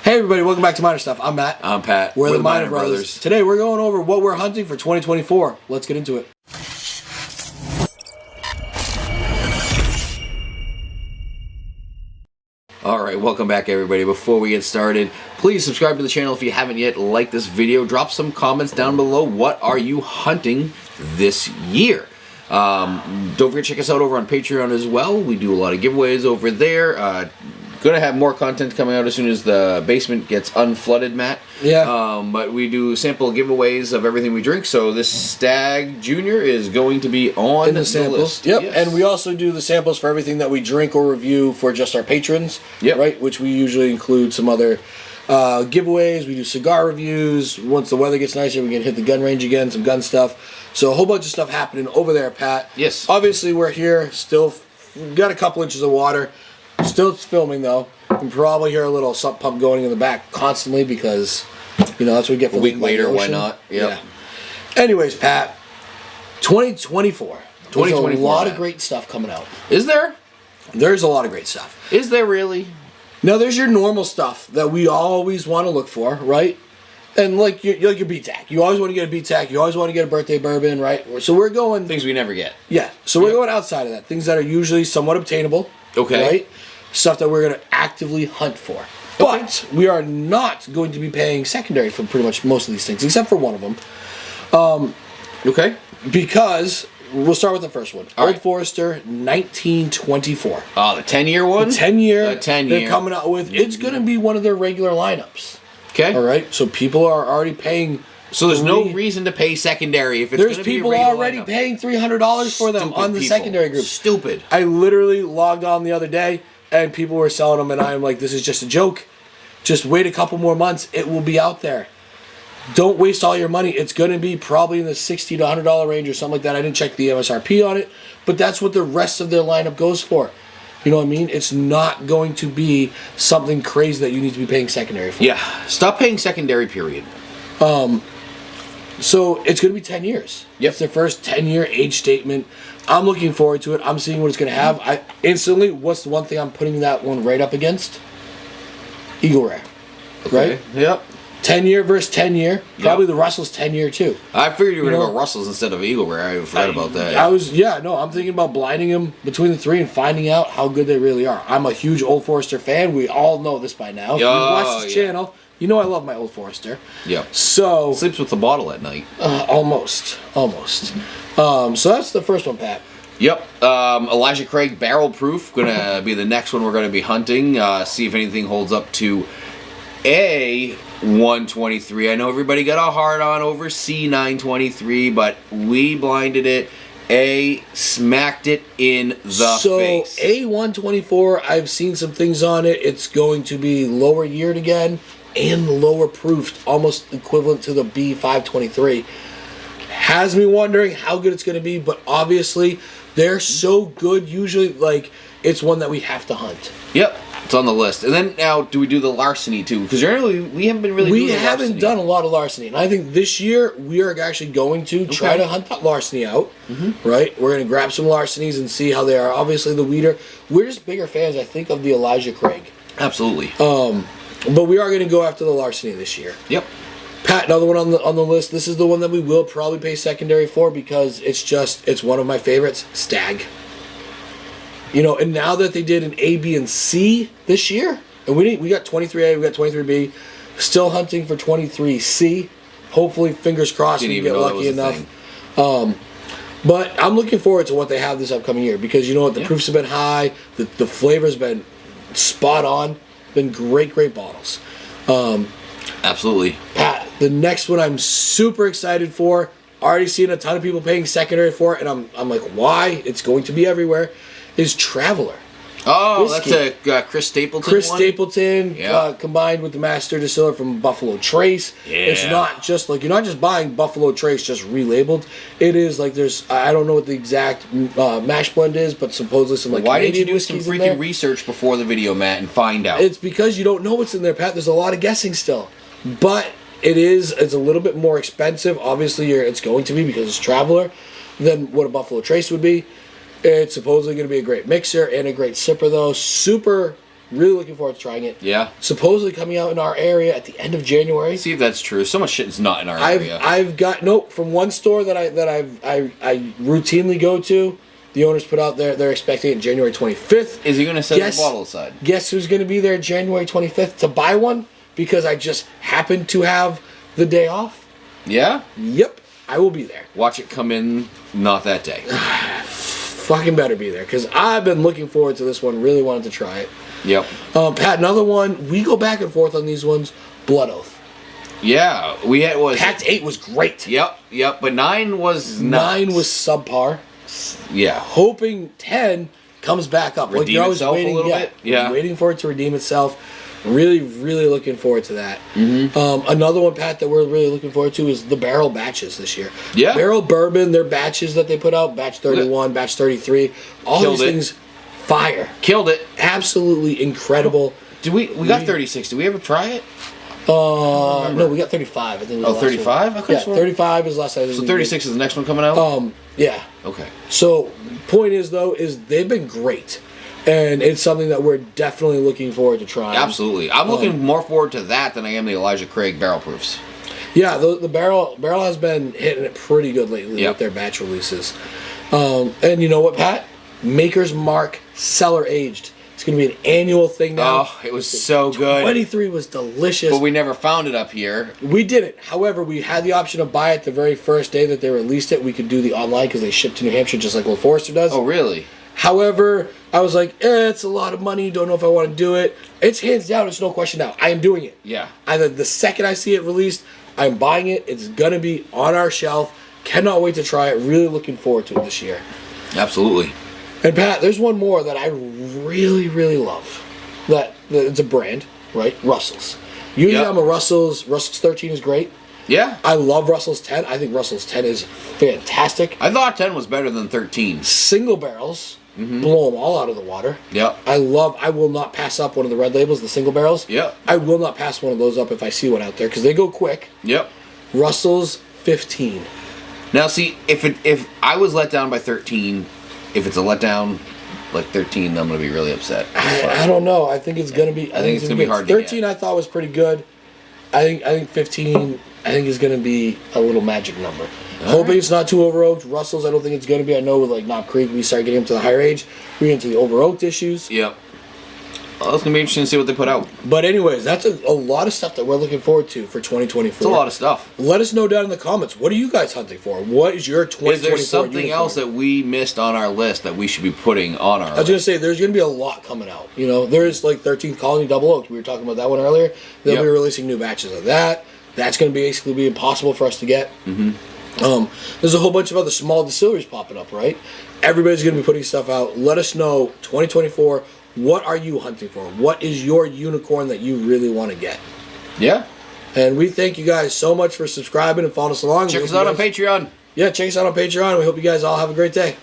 Hey everybody, welcome back to Minor Stuff. I'm Matt. I'm Pat. We're the Minor Brothers. Today we're going over what we're hunting for 2024. Let's get into it. Alright, welcome back everybody. Before we get started, please subscribe to the channel if you haven't yet. Like this video. Drop some comments down below. What are you hunting this year? Don't forget to check us out over on Patreon as well. We do a lot of giveaways over there. Gonna have more content coming out as soon as the basement gets unflooded, Matt. Yeah. But we do sample giveaways of everything we drink. So this Stag Junior is going to be on the samples. List. Yep. Yes. And we also do the samples for everything that we drink or review for just our patrons. Yep. Right. Which we usually include some other giveaways. We do cigar reviews. Once the weather gets nicer, we can hit the gun range again. Some gun stuff. So a whole bunch of stuff happening over there, Pat. Yes. Obviously, we're here. Still got a couple inches of water. Still filming though. You can probably hear a little sump pump going in the back constantly because, you know, that's what we get for a week later. Why not? Yep. Yeah. Anyways, Pat, 2024. There's a lot of great stuff coming out. Is there? There's a lot of great stuff. Is there really? Now, there's your normal stuff that we always want to look for, right? And like your BTAC. You always want to get a BTAC. You always want to get a birthday bourbon, right? So we're going... Things we never get. Yeah. So we're going outside of that. Things that are usually somewhat obtainable. Okay. Right? Stuff that we're going to actively hunt for. But we are not going to be paying secondary for pretty much most of these things, except for one of them. Okay. Because we'll start with the first one. All Old right. Forester 1924. Oh, the 10-year one? The 10-year. The 10-year. They're coming out with. It's going to be one of their regular lineups. Okay. All right. So people are already paying. So there's no reason to pay secondary if it's There's gonna be a people regular already lineup. paying $300 for them Stupid on the people. secondary group. Stupid. I literally logged on the other day and people were selling them, and I'm like, this is just a joke. Just wait a couple more months. It will be out there. Don't waste all your money. It's going to be probably in the $60 to $100 range or something like that. I didn't check the MSRP on it, but that's what the rest of their lineup goes for. You know what I mean? It's not going to be something crazy that you need to be paying secondary for. Yeah. Stop paying secondary, period. So it's going to be 10 years. Yep. It's their first 10-year age statement. I'm looking forward to it. I'm seeing what it's going to have. I instantly, what's the one thing I'm putting that one right up against? Eagle Rare. Okay. Right? Yep. 10-year versus 10-year. Probably the Russell's 10-year too. I figured you were going to go Russell's instead of Eagle Rare. I forgot about that. I'm thinking about blinding them between the three and finding out how good they really are. I'm a huge Old Forester fan. We all know this by now. If you watch this channel, you know I love my Old Forester. Yep. So Sleeps with the bottle at night. almost. So that's the first one, Pat. Yep. Elijah Craig Barrel Proof. Gonna be the next one we're gonna be hunting. See if anything holds up to A 123. I know everybody got a hard on over C 923, but we blinded it. A smacked it in the face. So A 124, I've seen some things on it. It's going to be lower yeared again and lower proofed, almost equivalent to the B 523. Has me wondering how good it's going to be, but obviously they're so good. Usually, like, it's one that we have to hunt. Yep, it's on the list. And then now, do we do the Larceny too? Because generally we haven't been really. We haven't done a lot of Larceny, and I think this year we are actually going to try to hunt that Larceny out. Right, we're going to grab some Larcenys and see how they are. Obviously, the weeder. We're just bigger fans, I think, of the Elijah Craig. Absolutely. But we are going to go after the Larceny this year. Yep. Pat, another one on the list. This is the one that we will probably pay secondary for because it's one of my favorites. Stag. You know, and now that they did an A, B, and C this year, and we got 23A, we got 23B, still hunting for 23C. Hopefully, fingers crossed, we get lucky enough. But I'm looking forward to what they have this upcoming year because you know what, the proofs have been high, the flavor's been spot on, been great bottles. Absolutely. Pat, the next one I'm super excited for. Already seeing a ton of people paying secondary for it, and I'm like, why? It's going to be everywhere. Is Traveler. Oh, Whiskey. that's a Chris Stapleton Chris one? Stapleton combined with the master distiller from Buffalo Trace. Yeah. It's not just like, you're not just buying Buffalo Trace just relabeled. It is like I don't know what the exact mash blend is, but supposedly some like Why didn't you Canadian do some whiskeys in there. freaking research before the video, Matt, and find out? It's because you don't know what's in there, Pat. There's a lot of guessing still. But it's a little bit more expensive. Obviously, it's going to be because it's Traveler than what a Buffalo Trace would be. It's supposedly going to be a great mixer and a great sipper, though. Super Really looking forward to trying it. Yeah. Supposedly coming out in our area at the end of January. See if that's true. So much shit is not in our area. I've got from one store that I routinely go to. The owners put out there they're expecting it January 25th. Is he going to set the bottle aside? Guess who's going to be there January 25th to buy one? Because I just happened to have the day off. Yeah? Yep, I will be there. Watch it come in not that day. Fucking better be there, because I've been looking forward to this one. Really wanted to try it. Yep. Pat, another one. We go back and forth on these ones. Blood Oath. Yeah, we had Pact 8 was great. Yep. But 9 was not. 9 was subpar. Yeah. Hoping 10 comes back up. Redeem itself a little bit. Yeah. Waiting for it to redeem itself. Really, really looking forward to that. Another one, Pat, that we're really looking forward to is the barrel batches this year. Yeah. Barrel bourbon, their batches that they put out, batch 31, batch 33, all Killed these it. things, fire. Killed it. Absolutely incredible. We got 36. Did we ever try it? No, we got 35. I think. Oh, 35? Okay, Yeah, so 35 is last time. So 36 is the next one coming out? Yeah. Okay. So, point is, though, is they've been great. And it's something that we're definitely looking forward to trying. Absolutely. I'm looking more forward to that than I am the Elijah Craig barrel proofs. Yeah, the barrel has been hitting it pretty good lately with their batch releases. And you know what, Pat? Maker's Mark Cellar Aged. It's going to be an annual thing now. Oh, it was so good. 23 was delicious. But we never found it up here. We didn't. However, we had the option to buy it the very first day that they released it. We could do the online because they ship to New Hampshire just like Old Forester does. Oh, really? However, I was like, it's a lot of money. Don't know if I want to do it. It's hands down. It's no question now. I am doing it. Yeah. Either the second I see it released, I'm buying it. It's going to be on our shelf. Cannot wait to try it. Really looking forward to it this year. Absolutely. And Pat, there's one more that I really, really love. That it's a brand, right? Russell's. Usually I'm a Russell's. Russell's 13 is great. Yeah. I love Russell's 10. I think Russell's 10 is fantastic. I thought 10 was better than 13. Single barrels. Blow them all out of the water. Yep. I will not pass up one of the red labels, the single barrels. Yep. I will not pass one of those up if I see one out there because they go quick. Yep. Russell's 15. Now, see, if I was let down by 13, if it's a letdown like 13, I'm going to be really upset. I don't know. I think it's going to be. I think it's going to be hard to get. 13 I thought was pretty good. I think 15 is going to be a little magic number. Hoping it's not too over oaked. Russell's I don't think it's going to be. I know with like Knob Creek we start getting into the higher age. We get into the over oaked issues. Yep. Well, it's going to be interesting to see what they put out. But anyways, that's a lot of stuff that we're looking forward to for 2024. It's a lot of stuff. Let us know down in the comments. What are you guys hunting for? What is your 2024 Is there something unicorn? else that we missed on our list that we should be putting on our list? I was going to say, there's going to be a lot coming out. You know, there's like 13th Colony Double Oaked. We were talking about that one earlier. They'll be releasing new batches of that. That's going to basically be impossible for us to get. There's a whole bunch of other small distilleries popping up, right? Everybody's going to be putting stuff out. Let us know, 2024, what are you hunting for? What is your unicorn that you really want to get? Yeah. And we thank you guys so much for subscribing and following us along. Check us out on Patreon. Yeah, check us out on Patreon. We hope you guys all have a great day.